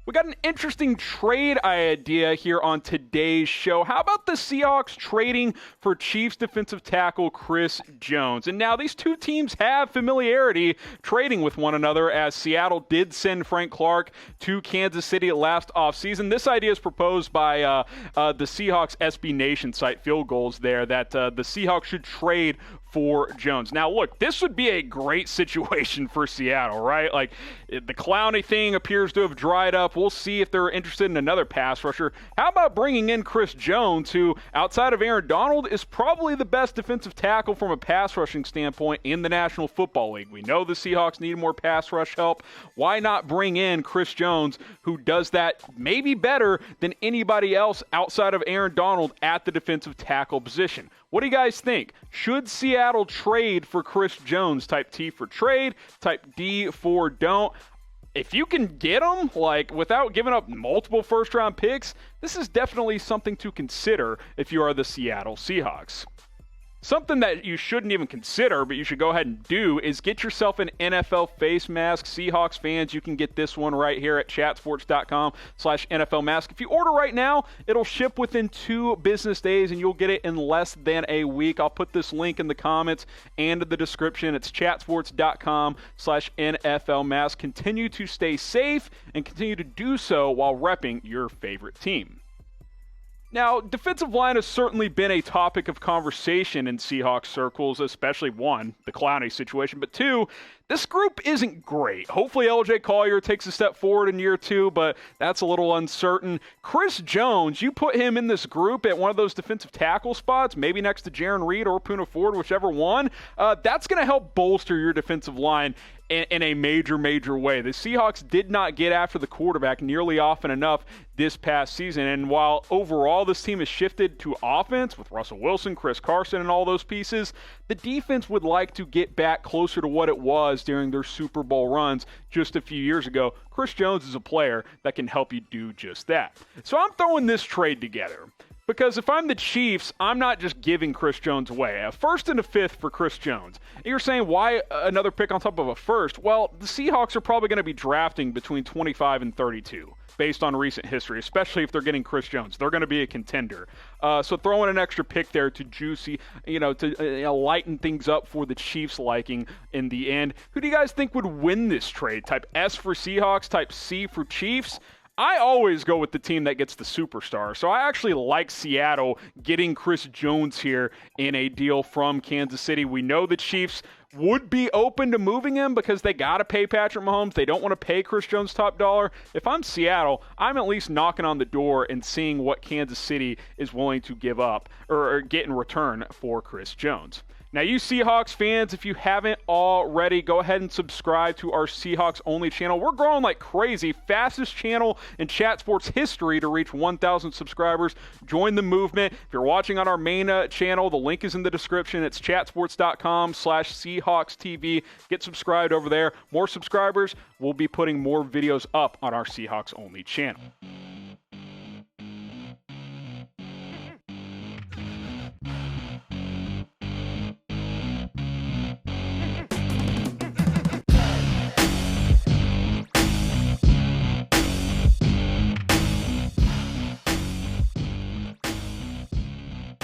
We got an interesting trade idea here on today's show. How about the Seahawks trading for Chiefs defensive tackle Chris Jones? And now these two teams have familiarity trading with one another, as Seattle did send Frank Clark to Kansas City last offseason. This idea is proposed by the Seahawks SB Nation site, Field Goals there, that the Seahawks should trade for Jones. Now, look, this would be a great situation for Seattle, right? Like, the Clowney thing appears to have dried up. We'll see if they're interested in another pass rusher. How about bringing in Chris Jones, who, outside of Aaron Donald, is probably the best defensive tackle from a pass rushing standpoint in the National Football League? We know the Seahawks need more pass rush help. Why not bring in Chris Jones, who does that maybe better than anybody else outside of Aaron Donald at the defensive tackle position? What do you guys think? Should Seattle trade for Chris Jones? Type T for trade, type D for don't. If you can get him, like, without giving up multiple first-round picks, this is definitely something to consider if you are the Seattle Seahawks. Something that you shouldn't even consider, but you should go ahead and do, is get yourself an NFL face mask. Seahawks fans, you can get this one right here at chatsports.com/NFL mask. If you order right now, it'll ship within 2 business days, and you'll get it in less than a week. I'll put this link in the comments and the description. It's chatsports.com/NFL mask. Continue to stay safe and continue to do so while repping your favorite team. Now, defensive line has certainly been a topic of conversation in Seahawks circles, especially one, the Clowney situation, but two, this group isn't great. Hopefully LJ Collier takes a step forward in year 2, but that's a little uncertain. Chris Jones, you put him in this group at one of those defensive tackle spots, maybe next to Jaron Reed or Poona Ford, whichever one. That's going to help bolster your defensive line in a major way. The Seahawks did not get after the quarterback nearly often enough this past season, and while overall this team has shifted to offense with Russell Wilson, Chris Carson, and all those pieces, the defense would like to get back closer to what it was during their Super Bowl runs just a few years ago. Chris Jones is a player that can help you do just that. So I'm throwing this trade together, because if I'm the Chiefs, I'm not just giving Chris Jones away. A first and a fifth for Chris Jones. And you're saying, why another pick on top of a first? Well, the Seahawks are probably going to be drafting between 25 and 32 based on recent history, especially if they're getting Chris Jones. They're going to be a contender. So throwing an extra pick there to lighten things up for the Chiefs' liking in the end. Who do you guys think would win this trade? Type S for Seahawks, type C for Chiefs. I always go with the team that gets the superstar. So I actually like Seattle getting Chris Jones here in a deal from Kansas City. We know the Chiefs would be open to moving him because they got to pay Patrick Mahomes. They don't want to pay Chris Jones top dollar. If I'm Seattle, I'm at least knocking on the door and seeing what Kansas City is willing to give up or get in return for Chris Jones. Now, you Seahawks fans, if you haven't already, go ahead and subscribe to our Seahawks Only channel. We're growing like crazy. Fastest channel in chat sports history to reach 1,000 subscribers. Join the movement. If you're watching on our main channel, the link is in the description. It's chatsports.com/SeahawksTV. Get subscribed over there. More subscribers, we'll be putting more videos up on our Seahawks Only channel.